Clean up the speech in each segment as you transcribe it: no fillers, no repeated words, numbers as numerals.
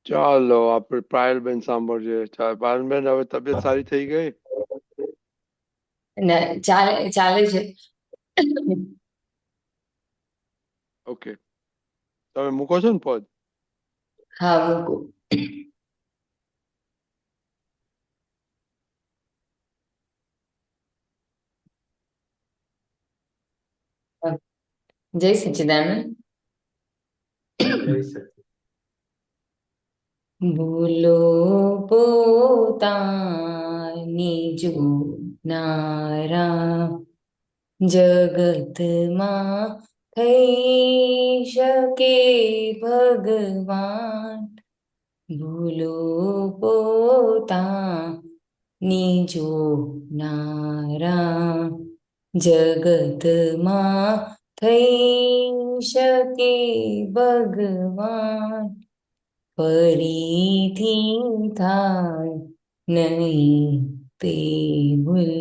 ચાલો આપણે પાયલબેન સાંભળીએ. પાયલબેન, હવે તબિયત સારી થઈ ગઈ? ને ચાલે ચાલે છે. ઓકે, તમે મૂકો છો ને પદ? હા, મૂકું. જય સચ્ચિદાનંદ. ભૂલો પોતાની જોનારા જગતમાં થઈ શકે ભગવાન. ભૂલો પોતાની જોનારા જગતમાં થઈ શકે ભગવાન. ફરીથી થાય નહીં તે ભૂલ,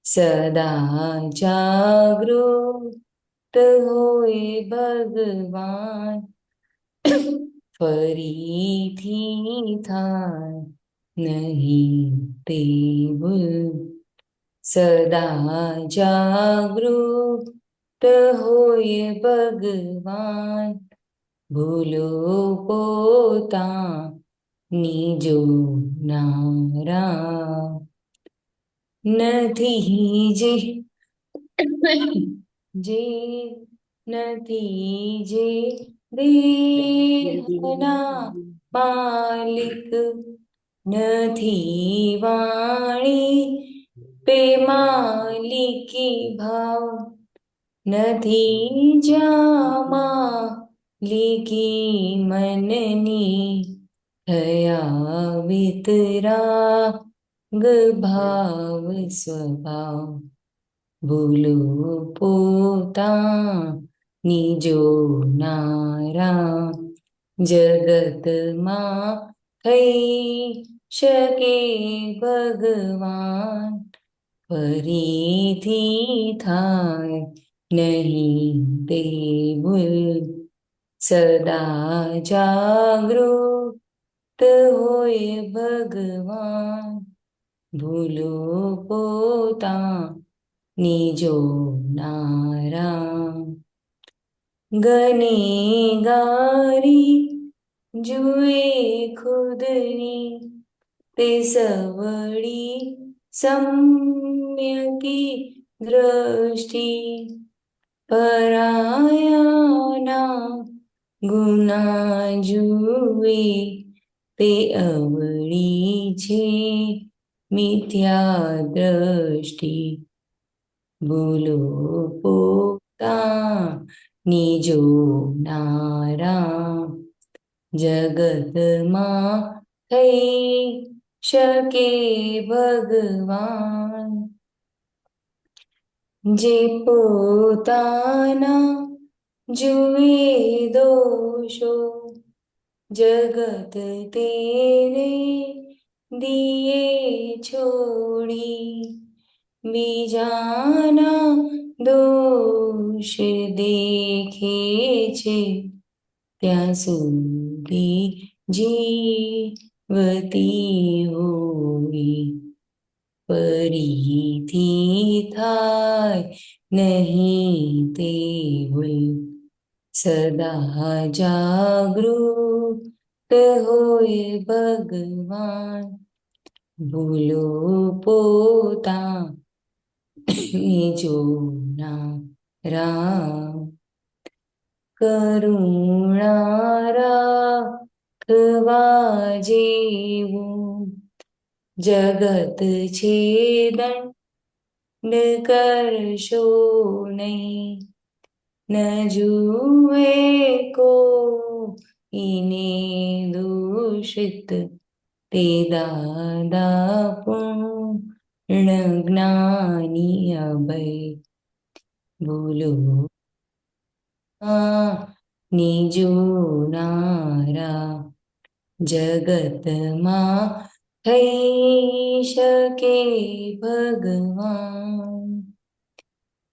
સદા જાગૃત હોય ભગવાન. ફરીથી થાય નહીં તે ભૂલ, સદા જાગૃત હોય ભગવાન. ભૂલો પોતાની જોનારા નથી જે નથી જે દેહના માલિક, નથી વાણી પે માલિકી ભાવ, નથી જામા લીકી મનની, થયા વિતરાગ ભાવ સ્વભાવ. ભૂલો પોતાની જોનારા જગતમાં થઈ શકે ભગવાન. ફરીથી થાય નહીં તે ભૂલ, સદા જાગૃત હોય ભગવાન. ભૂલો પોતાની જોનારા ગનેગારી જુએ ખુદની, તે સવડી સમ્યકી દ્રષ્ટિ. પરાયાના ગુના જુએ તે અવળી છે મિથ્યા દ્રષ્ટિ. ભૂલો પોતાની જોનારા જગતમાં થઈ શકે ભગવાન. જે પોતાના જુએ દોષો, જગત તેને દિયે છોડી. બીજાના દોષ દેખે છે ત્યાં સુધી જીવતી હોવી. ફરીથી થાય નહીં તે ભૂલ, સદા જાગૃત હોય ભગવાન. ભૂલો પોતાની જોનારા કરુણા રાખવા જેવું જગત છે દંડ કરશો નહીં. ન જુએ કોઈને દૂષિત, તે દાદા પૂર્ણ જ્ઞાની અભય. ભૂલો ની જોનારા જગતમાં થઈ શકે ભગવાન.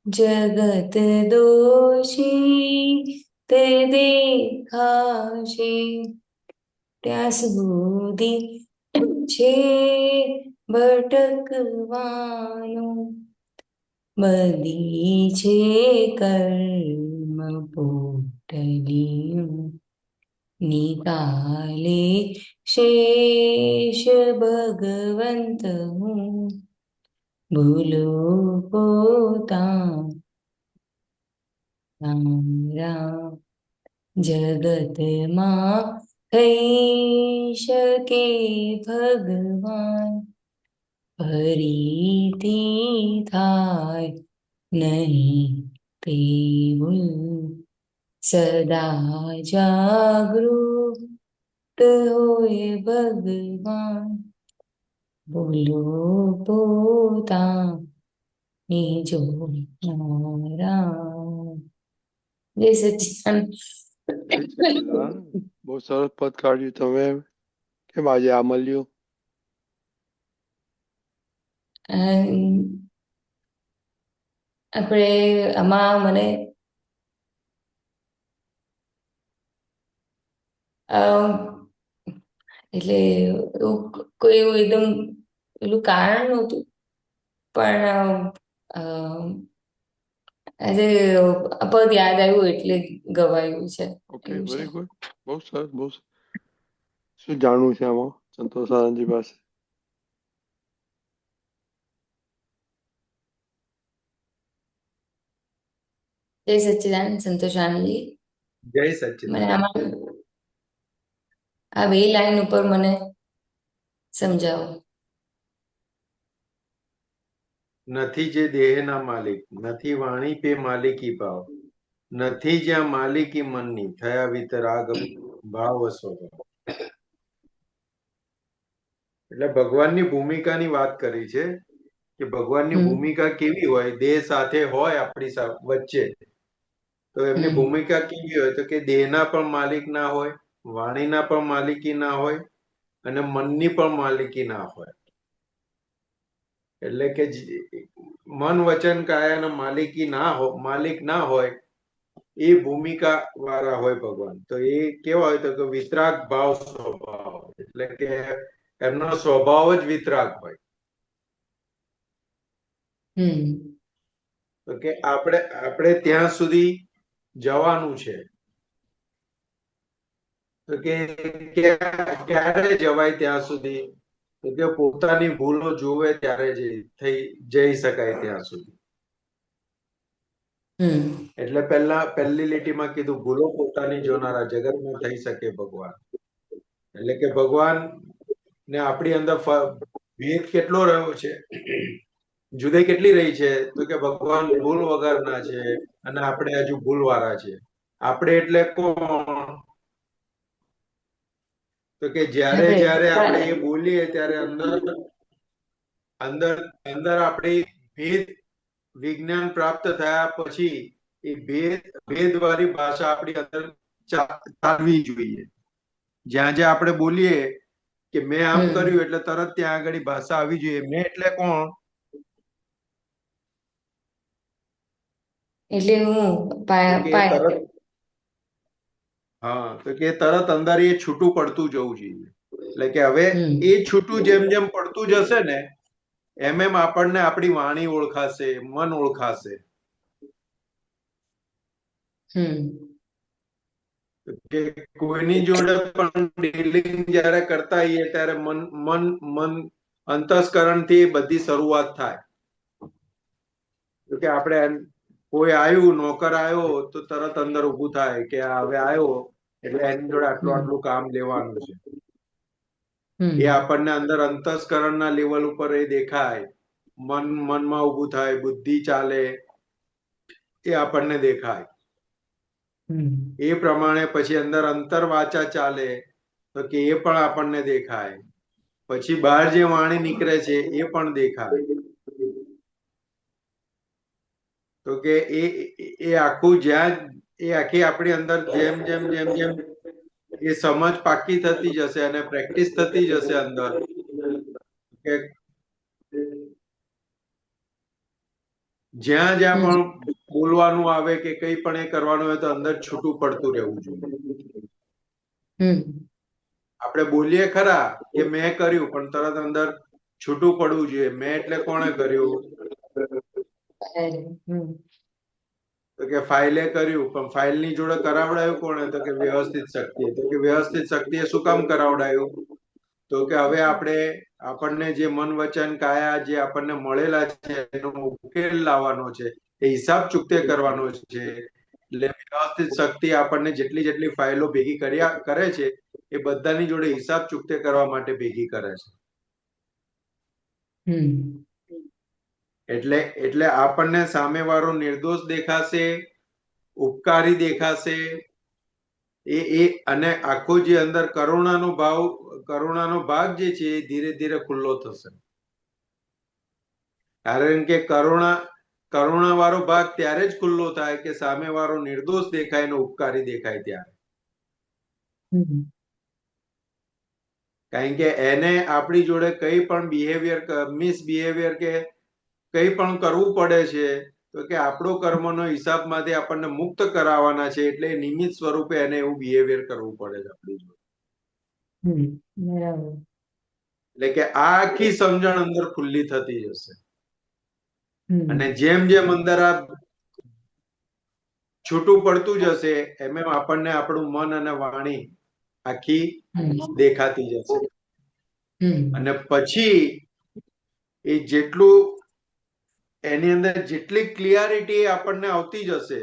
જગત દોષી તે દેખાશે, ત્યાં સુધી છે ભટકવાનું. બધી છે કર્મ પોટલીઓ, નિકાલે શેષ ભગવંત હું. ભૂલો પોતાના જગતમાં થઈ શકે ભગવાન. ફરીથી થાય નહીં તે ભૂલ. સદા જાગૃત હોય ભગવાન. ભૂલો પોતાની જોનારા. જય સચ્ચિદાનંદ. જય સચ્ચિદાનંદ. બહુ સરસ પદ કાઢ્યું તમે. કેમ આજે આ મળ્યું? આપણે આમાં મને એટલે કોઈ એવું એકદમ પેલું કારણ નહોતું, પણ આજે આ પદ યાદ આવ્યું એટલે ગવાયું છે. Okay, very good. બહુ સરસ, બહુ સરસ. શું જાણવું છે આમાં સંતોષાનંદજી પાસે? જય સચ્ચિદાનંદ સંતોષાનંદજી. જય મને સચ્ચિદાનંદ. આમાં આ બે લાઈન ઉપર મને સમજાવો. નથી જે દેહના માલિક, નથી વાણી પે માલિકી ભાવ, નથી જ્યાં માલિકી મનની, થયા વિતરાગ ભાવ સ્વભાવ. એટલે ભગવાનની ભૂમિકાની વાત કરી છે કે ભગવાનની ભૂમિકા કેવી હોય, દેહ સાથે હોય આપણી વચ્ચે, તો એમની ભૂમિકા કેવી હોય તો કે દેહના પણ માલિક ના હોય, વાણીના પણ માલિકી ના હોય અને મનની પણ માલિકી ના હોય. એટલે કે મન વચન કાયાના માલિક ના હોય એ ભૂમિકા વાળા હોય ભગવાન. તો એ કેવા હોય તો કે વિતરાગ ભાવ સ્વભાવ, એટલે કે એમનો સ્વભાવ જ વિતરાગ હોય. તો કે આપણે ત્યાં સુધી જવાનું છે. તો કે ક્યારે જવાય ત્યાં સુધી? તો કે પોતાની ભૂલો જોવે ત્યારે જઈ શકાય ત્યાં સુધી. એટલે પહેલી લીટીમાં કીધું ભૂલો પોતાની જોનારા જગતમાં થઈ શકે ભગવાન. એટલે કે ભગવાન ને આપણી અંદર ભેદ કેટલો રહ્યો છે, જુદાઈ કેટલી રહી છે? તો કે ભગવાન ભૂલ વગરના છે અને આપણે હજુ ભૂલ વાળા છે. આપણે એટલે કોણ? તો કે જ્યારે આપણે એ બોલીએ ત્યારે અંદર આપણે ભેદ વિજ્ઞાન પ્રાપ્ત થયા પછી એ ભેદ વાળી ભાષા આપણી અંદર ચાલવી જોઈએ. જ્યાં જ્યાં આપણે બોલીએ કે મેં આમ કર્યું એટલે તરત ત્યાં આગળ ભાષા આવી જોઈએ. મેં એટલે કોણ? એટલે હું હા, તો કે તરત અંદર એ છૂટું પડતું જવું જોઈએ. એટલે કે હવે એ છૂટું જેમ જેમ પડતું જશે ને એમ એમ આપણને આપણી વાણી ઓળખાશે, મન ઓળખાશે. કે કોઈની જોડે પણ ડીલિંગ જ્યારે કરતા હોઈએ ત્યારે મન અંતસ્કરણથી બધી શરૂઆત થાય. તો કે આપણે કોઈ આવ્યું, નોકર આવ્યો તો તરત અંદર ઊભું થાય કે હવે આવ્યો એટલે એની જોડે આટલું કામ લેવાનું છે. એ આપણને અંદર અંતસ્કરણના લેવલ ઉપર એ દેખાય. મનમાં ઊભું થાય, બુદ્ધિ ચાલે, એ આપણને દેખાય. એ પ્રમાણે પછી અંદર અંતર વાચા ચાલે તો કે એ પણ આપણને દેખાય. પછી બહાર જે વાણી નીકળે છે એ પણ દેખાય. તો કે એ આખું એ આખી આપણી અંદર જેમ જેમ જેમ જેમ એ સમજ પાકી થતી જશે અને પ્રેક્ટિસ થતી જશે અંદર, કે જ્યાં જ્યાં પણ બોલવાનું આવે કે કંઈ પણ એ કરવાનું હોય તો અંદર છૂટું પડતું રહેવું જોઈએ. આપણે બોલીએ ખરા કે મેં કર્યું, પણ તરત અંદર છૂટું પડવું જોઈએ. મેં એટલે કોણે કર્યું? તો કે ફાઇલે કર્યું, પણ ફાઇલની જોડે કરાવડાયું કોણે? તો કે વ્યવસ્થિત શક્તિએ. તો કે વ્યવસ્થિત શક્તિએ શું કામ કરાવડાયું? તો કે હવે આપણને જે મન વચન કાયા જે આપણને મળેલા છે એનો ઉકેલ લાવવાનો છે, એ હિસાબ ચૂકતે કરવાનો છે. એટલે વ્યવસ્થિત શક્તિ આપણને જેટલી ફાઇલો ભેગી કરે છે એ બધાની જોડે હિસાબ ચૂકતે કરવા માટે ભેગી કરે છે. એટલે આપણને સામેવાળો નિર્દોષ દેખાશે, ઉપકારી દેખાશે, અને આખો જે અંદર કરુણાનો ભાગ જે છે એ ધીરે ધીરે ખુલ્લો થશે. કારણ કે કરુણા વાળો ભાગ ત્યારે જ ખુલ્લો થાય કે સામેવાળો નિર્દોષ દેખાય ને ઉપકારી દેખાય ત્યારે. કારણ કે એને આપણી જોડે કઈ પણ મિસબિહેવિયર કે કઈ પણ કરવું પડે છે તો કે આપણો કર્મનો હિસાબમાંથી આપણને મુક્ત કરાવવાના છે, એટલે નિમિત્ત સ્વરૂપે એને એવું બિહેવિયર કરવું પડે છે આપણી જોડે. બરાબર. એટલે કે આ આખી સમજણ અંદર ખુલ્લી થતી જશે. અને હમ જેમ જેમ અંદર આ છૂટું પડતું જશે એમ એમ આપણને આપણું મન અને વાણી આખી દેખાતી જશે. અને પછી એ જેટલું એની અંદર જેટલી ક્લિયરિટી આપણને આવતી જશે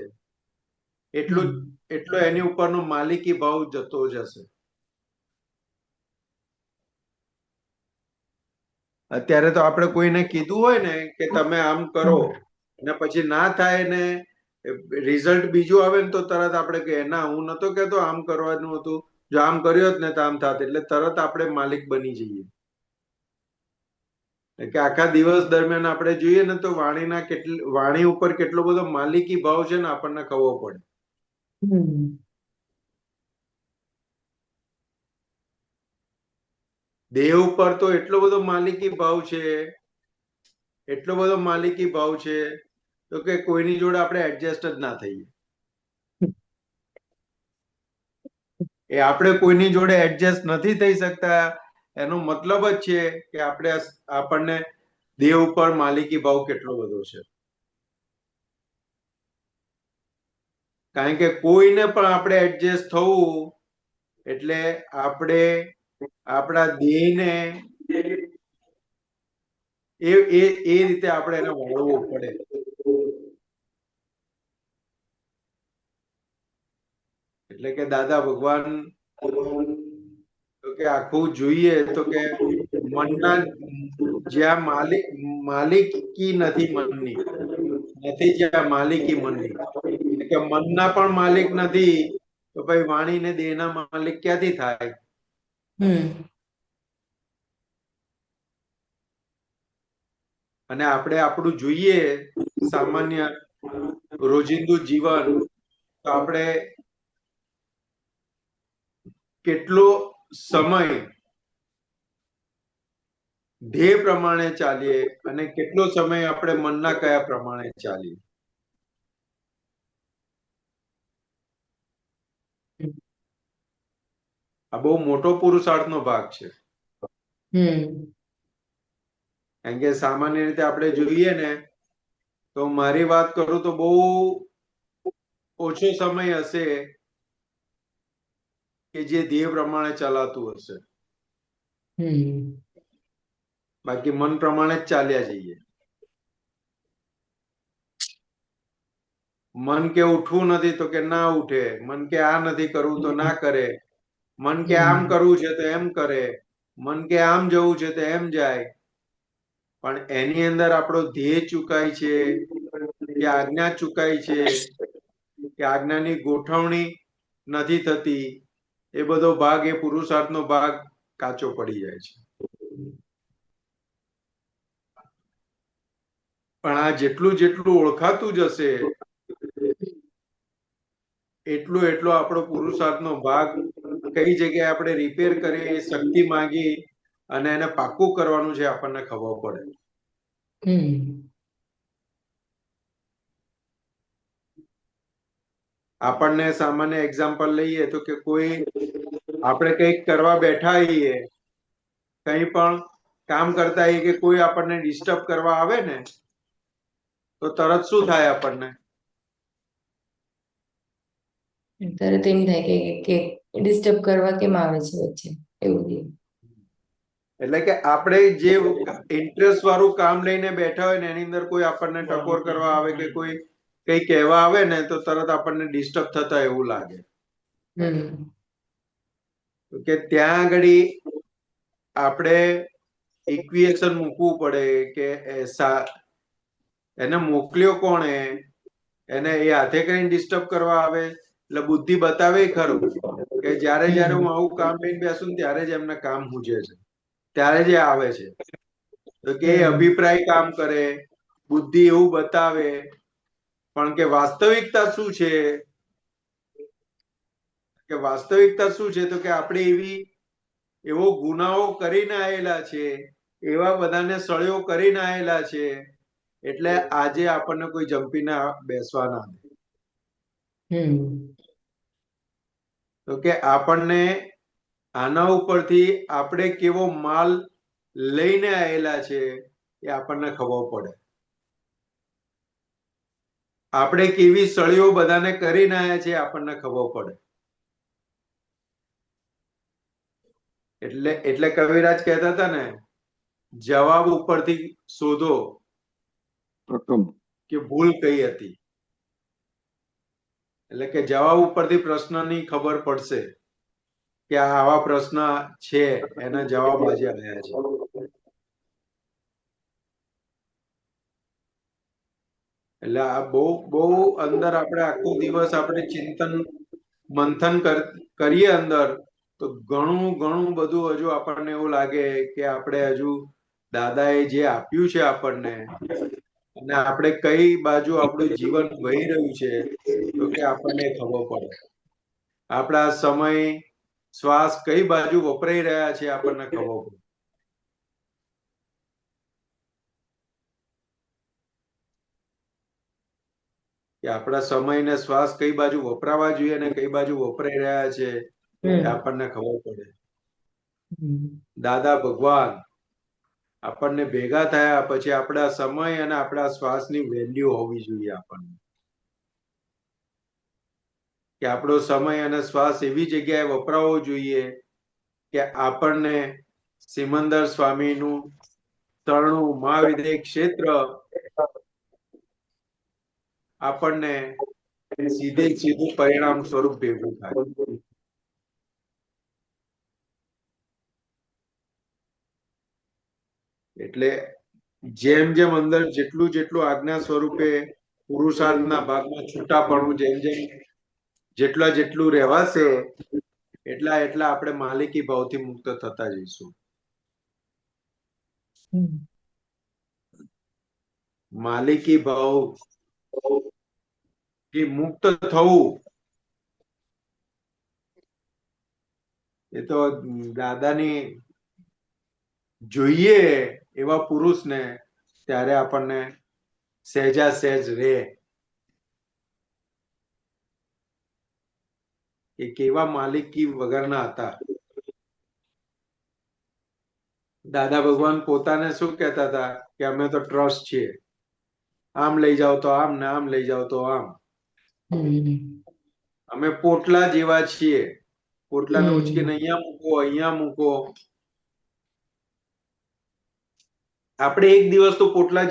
એટલો એની ઉપરનો માલિકી ભાવ જતો જશે. અત્યારે તો આપણે કોઈને કીધું હોય ને કે તમે આમ કરો અને પછી ના થાય ને રિઝલ્ટ બીજું આવે ને તો તરત આપણે કહીએ ના હું નતો કહેતો આમ કરવાનું હતું, જો આમ કર્યો હોત ને તો આમ થાત. એટલે તરત આપણે માલિક બની જઈએ. કે આખા દિવસ દરમિયાન આપણે જોઈએ ને તો વાણી ઉપર કેટલો બધો માલિકી ભાવ છે ને આપણને ખબર પડે. દેહ ઉપર તો એટલો બધો માલિકી ભાવ છે તો કે કોઈની જોડે આપણે એડજસ્ટ જ ના થઈએ. એ આપણે કોઈની જોડે એડજસ્ટ નથી થઈ શકતા એનો મતલબ જ છે કે આપણને દેહ ઉપર માલિકી ભાવ કેટલો બધો છે. કારણ કે કોઈને પણ આપણે એડજસ્ટ થવું એટલે આપણે આપણા દેહને એ રીતે આપણે એને વળવું પડે. એટલે કે દાદા ભગવાન તો કે આખું જોઈએ તો કે મનના જ્યાં માલિકી નથી મનની, નથી જ્યાં માલિકી મનની, એટલે કે મનના પણ માલિક નથી તો ભાઈ વાણી ને દેહના માલિક ક્યાંથી થાય? અને આપણે આપણું જોઈએ સામાન્ય રોજિંદુ જીવન તો આપણે કેટલો સમય ધ્યેય પ્રમાણે ચાલીએ અને કેટલો સમય આપણે મનના કયા પ્રમાણે ચાલીએ. આ બહુ મોટો પુરુષાર્થનો ભાગ છે. કારણ કે સામાન્ય રીતે આપણે જોઈએ ને તો મારી વાત કરું તો બહુ ઓછો સમય હશે કે જે ધ્યેય પ્રમાણે ચલાતું હશે. બાકી મન પ્રમાણે જ ચાલ્યા જઈએ. મન કે ઉઠવું નથી તો કે ના ઉઠે, મન કે આ નથી કરવું તો ના કરે, મન કે આમ કરવું છે તો એમ કરે, મન કે આમ જવું છે તો એમ જાય. પણ એની અંદર આપણો ધ્યેય ચુકાય છે કે આજ્ઞા ચુકાય છે કે આજ્ઞાની ગોઠવણી નથી થતી, એ બધો ભાગ એ પુરુષાર્થનો ભાગ કાચો પડી જાય છે. પણ આ જેટલું જેટલું ઓળખાતું જશે એટલો આપણો પુરુષાર્થનો ભાગ કઈ જગ્યાએ આપણે રિપેર કરી શક્તિ માંગી અને એને પાક્કું કરવાનું છે આપણને ખબર પડે. આપણને સામાન્ય એક્ઝામ્પલ લઈએ તો કે કોઈ આપણે કંઈક કરવા બેઠા હોઈએ, કંઈ પણ કામ કરતા હોઈએ કે કોઈ આપણને ડિસ્ટર્બ કરવા આવે ને તો તરત શું થાય આપણને? તરત એમ થાય કે ડિસ્ટર્બ કરવા કેમ આવે છે વચ્ચે, એવું થયું. એટલે કે આપણે જે ઇન્ટરેસ્ટ વાળું કામ લઈને બેઠા હોય ને એની અંદર કોઈ આપણને ટકોર કરવા આવે કે કોઈ કઈ કહેવા આવે ને તો તરત આપણને ડિસ્ટર્બ થતા એવું લાગે. કે ત્યાં આગળ આપણે ઇક્વેશન મૂકવું પડે કે એને મોકલ્યો કોણે, એને એ હાથે કરીને ડિસ્ટર્બ કરવા આવે એટલે બુદ્ધિ બતાવે ખરું કે જ્યારે જ્યારે હું આવું કામ લઈને બેસું ને ત્યારે જ એમને કામ મૂજે છે, ત્યારે જ એ આવે છે. તો કે અભિપ્રાય કામ કરે, બુદ્ધિ એવું બતાવે, પણ કે વાસ્તવિકતા શું છે? કે વાસ્તવિકતા શું છે? તો કે આપણે એવો ગુનાઓ કરીને આવેલા છે, એવા બધાને સળિયો કરીને આવેલા છે, એટલે આજે આપણને કોઈ જંપીને બેસવા ના દે. તો કે આપણને આના ઉપરથી આપણે કેવો માલ લઈને આવેલા છે એ આપણને ખબર પડે. આપણે કેવી સળીઓ બધાને કરીને આવ્યા છે આપણને ખબર પડે. એટલે કવિરાજ કહેતા હતા ને, જવાબ ઉપરથી શોધો કે ભૂલ કઈ હતી. એટલે કે જવાબ ઉપરથી પ્રશ્નની ખબર પડશે કે આવા પ્રશ્ન છે, એના જવાબ આજે આવ્યા છે. એટલે આ બહુ બહુ અંદર આપણે આખો દિવસ આપણે ચિંતન મંથન કરીએ અંદર તો ઘણું ઘણું બધું હજુ આપણને એવું લાગે કે આપણે હજુ દાદાએ જે આપ્યું છે આપણને, અને આપણે કઈ બાજુ આપણું જીવન વહી રહ્યું છે તો કે આપણને ખબર પડે. આપણા સમય શ્વાસ કઈ બાજુ વપરાઈ રહ્યા છે આપણને ખબર પડે. કે આપણા સમય ને શ્વાસ કઈ બાજુ વપરાવા જોઈએ ને કઈ બાજુ વપરાઈ રહ્યા છે એ આપણને ખબર પડે. દાદા ભગવાન આપણને ભેગા થયા પછી આપણા સમય અને આપણા શ્વાસની વેલ્યુ હોવી જોઈએ આપણને. કે આપણો સમય અને શ્વાસ એવી જગ્યાએ વપરાવો જોઈએ કે આપણને સિમંદર સ્વામીનું 93 મહાવિદ્ય ક્ષેત્ર આપણને સીધું પરિણામ સ્વરૂપ ભેગું થાય. એટલે જેમ જેમ અંદર જેટલું જેટલું આજ્ઞા સ્વરૂપે પુરુષાર્થના ભાગમાં છૂટાપણું જેમ જેમ જેટલું રહેવાશે એટલા આપણે માલિકી ભાવથી મુક્ત થતા જઈશું. માલિકી ભાવ થી મુક્ત થવું એ તો દાદાની જોઈએ એવા પુરુષને ત્યારે આપણને સહેજા સહેજ રે કે કેવા માલિકી વગરના હતા. દાદા ભગવાન પોતાને શું કહેતા હતા કે અમે તો ટ્રસ્ટ છીએ, આમ લઈ જાઓ તો આમ ને આમ લઈ જાઓ તો આમ. અમે પોટલા જેવા છીએ, પોટલાને ઉચકીને અહીંયા મૂકો. આપણે એક દિવસ તો પોટલા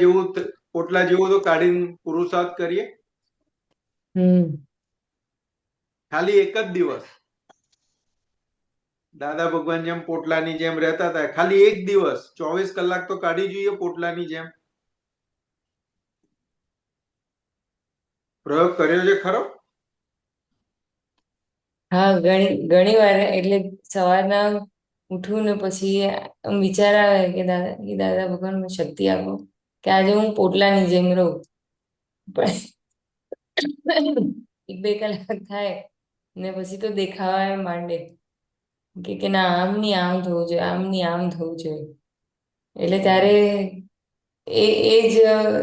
જેવું તો કાઢીને પુરુષાર્થ કરીએ. ખાલી એક જ દિવસ દાદા ભગવાન જેમ પોટલાની જેમ રહેતા હતા, ખાલી એક દિવસ 24 કલાક તો કાઢી જોઈએ પોટલાની જેમ. પ્રયોગ કર્યો છે ખરો? હા, ઘણી વાર. એટલે સવારના ઉઠું ને પછી વિચાર આવે કે દાદા ભગવાન મને શક્તિ આપો કે આજે હું પોટલાની જેમ રહું. પણ 1-2 કલાક થાય ને પછી તો દેખાવા માંડે કે ના, આમ ની આમ થવું જોઈએ, આમ ની આમ થવું જોઈએ. એટલે ત્યારે એ જ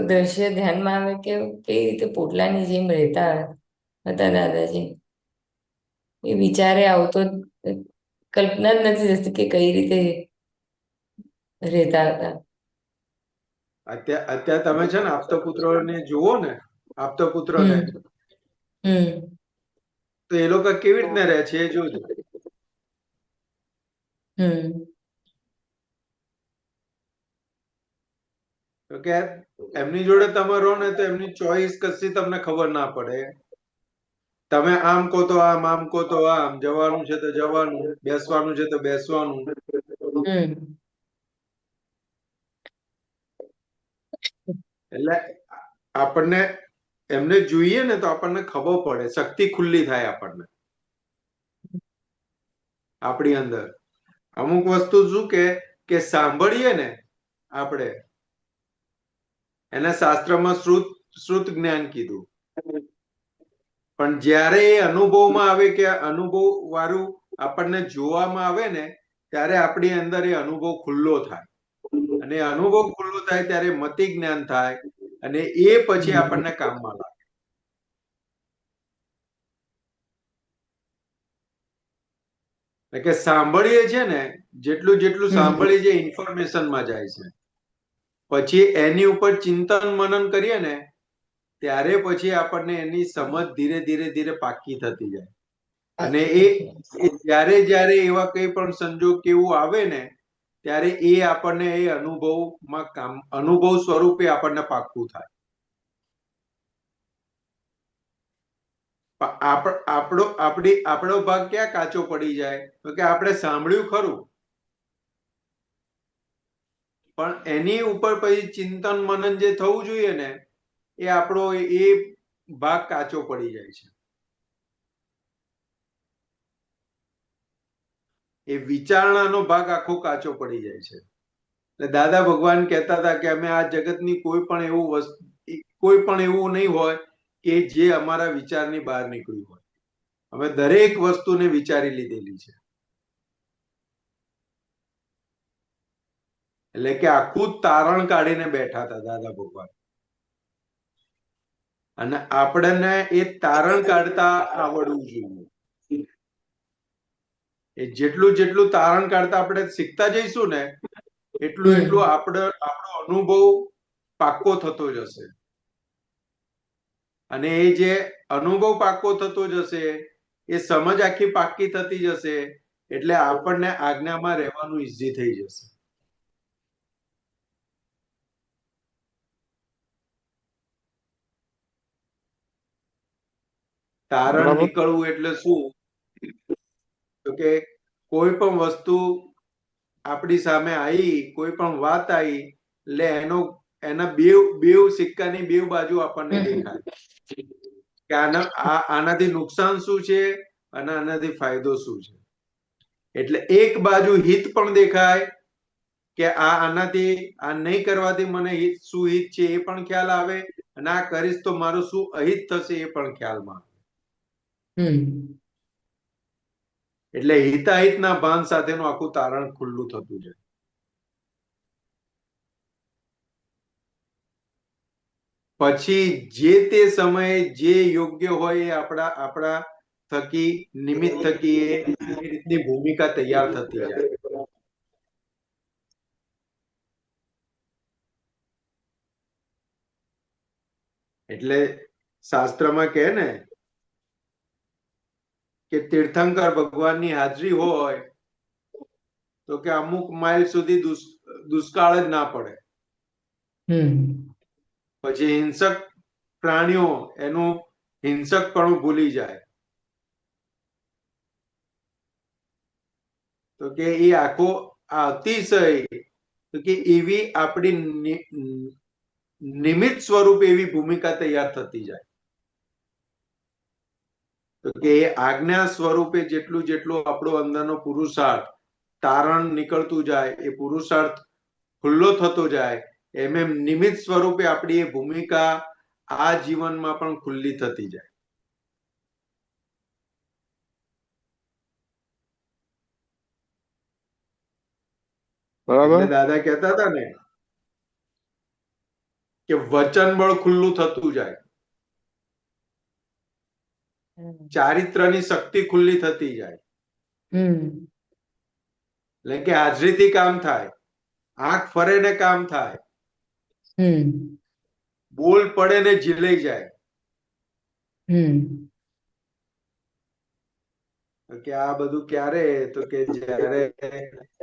દ્રશ્ય ધ્યાનમાં આવે કે કઈ રીતે પોટલાની જેમ રહેતા હતા દાદાજી. એ વિચારે આવતો કલ્પના જ નથી થતી કે કઈ રીતે રહેતા હતા. અત્યારે તમે છે ને આપતા પુત્રોને જુઓ ને, આપતા પુત્રોને, હમ તો એ લોકો કેવી રીતના રહે છે એ જોજો. હમ તો કે એમની જોડે તમે રહો ને તો એમની ચોઈસ કશી તમને ખબર ના પડે. તમે આમ કહો તો આમ કહો તો આમ, જવાનું છે તો જવાનું, બેસવાનું છે તો બેસવાનું. હમ એટલે આપણને એમને જોઈએ ને તો આપણને ખબર પડે, શક્તિ ખુલ્લી થાય આપણને આપણી અંદર. અમુક વસ્તુ શું કે સાંભળીએ ને આપણે, એને શાસ્ત્રમાં શ્રુત જ્ઞાન કીધું. પણ જ્યારે એ અનુભવમાં આવે કે અનુભવ વાળું આપણને જોવામાં આવે ને, ત્યારે આપણી અંદર એ અનુભવ ખુલ્લો થાય. અને અનુભવ ખુલ્લો થાય ત્યારે મતિ જ્ઞાન થાય, અને એ પછી આપણને કામમાં લાગે. એટલે કે સાંભળીએ છે ને, જેટલું જેટલું સાંભળીએ છે ઇન્ફોર્મેશનમાં જાય છે. પછી એની ઉપર ચિંતન મનન કરીએ ને, ત્યારે પછી આપણને એની સમજ ધીરે ધીરે ધીરે પાકી થતી જાય. અને એ જ્યારે જ્યારે એવા કઈ પણ સંજોગ કેવું આવે ને, ત્યારે એ આપણને એ અનુભવમાં અનુભવ સ્વરૂપે આપણને પાકું થાય. આપણો ભાગ ક્યાં કાચો પડી જાય? તો કે આપણે સાંભળ્યું ખરું, પણ એની ઉપર પછી ચિંતન મનન જે થવું જોઈએ ને, એ આપણો એ ભાગ કાચો પડી જાય છે. એ વિચારણાનો ભાગ આખો કાચો પડી જાય છે. એટલે દાદા ભગવાન કહેતા હતા કે અમે આ જગતની કોઈ પણ એવું નહીં હોય કે જે અમારા વિચારની બહાર નીકળ્યું હોય. અમે દરેક વસ્તુને વિચારી લીધેલી છે. એટલે કે આખું તારણ કાઢીને બેઠા હતા દાદા ભગવાન. અને આપણને એ તારણ કાઢતા આવડવું જોઈએ. એ જેટલું જેટલું તારણ કાઢતા આપણે શીખતા જઈશું ને, એટલું એટલું આપણો અનુભવ પાક્કો થતો જશે. અને એ જે અનુભવ પાક્કો થતો જશે, એ સમજ આખી પાક્કી થતી જશે, એટલે આપણને આજ્ઞામાં રહેવાનું ઈઝી થઈ જશે. તારણ બરાબર. નીકળવું એટલે શું? તો કે કોઈ પણ વસ્તુ આપણી સામે આવી, કોઈ પણ વાત આવી, એટલે એના બેવ સિક્કાની બેવ બાજુ આપણને દેખાય કે આનાથી નુકસાન શું છે અને આનાથી ફાયદો શું છે. એટલે એક બાજુ હિત પણ દેખાય કે આનાથી આ નહીં કરવાથી મને શું હિત છે એ પણ ખ્યાલ આવે, અને આ કરીશ તો મારું શું અહિત થશે એ પણ ખ્યાલમાં આવે. એટલે હિતાહિતના ભાન સાથેનું આખું તારણ ખુલ્લું થતું છે. પછી જે તે સમયે જે યોગ્ય હોય એ આપણા થકી નિમિત્ત થકી એ રીતની ભૂમિકા તૈયાર થતી જાય. એટલે શાસ્ત્રમાં કહે ને કે તીર્થંકર ભગવાનની હાજરી હોય તો કે અમુક માઇલ સુધી દુષ્કાળ જ ના પડે. પછી હિંસક પ્રાણીઓ એનું હિંસકપણું ભૂલી જાય. તો કે એ આખો અતિશય તો કે એવી આપણી નિમિત્ત સ્વરૂપે એવી ભૂમિકા તૈયાર થતી જાય. તો કે એ આજ્ઞા સ્વરૂપે જેટલું જેટલું આપણો અંદરનો પુરુષાર્થ તારણ નીકળતું જાય, એ પુરુષાર્થ ખુલ્લો થતો જાય, એમ એમ નિમિત્ત સ્વરૂપે આપણી એ ભૂમિકા આ જીવનમાં પણ ખુલ્લી થતી જાય. બરાબર. એટલે દાદા કહેતા હતા ને કે વચન બળ ખુલ્લું થતું જાય, ચારિત્રની શક્તિ ખુલ્લી થતી જાય. એટલે કે હાજરીથી કામ થાય, આંખ ફરે ને કામ થાય, હમ બોલ પડે ને ઝીલાઈ જાય. હમ કે આ બધું ક્યારે? તો કે જ્યારે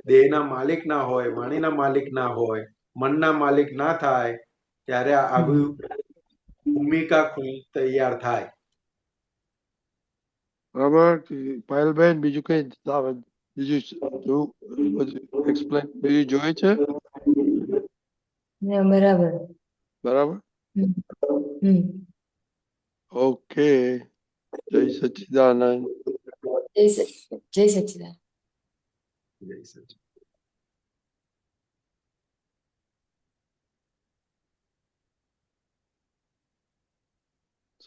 દેહના માલિક ના હોય, વાણીના માલિક ના હોય, મનના માલિક ના થાય, ત્યારે આવી ભૂમિકા તૈયાર થાય. બરાબર. પાયલબેન, બીજું કઈ બીજું એક્સપ્લેન બીજું જોઈએ છે? બરાબર. બરાબર. હમ હમ ઓકે. જય સચ્ચિદાનંદ. જય સચિદાન. જય સચિદાનંદ.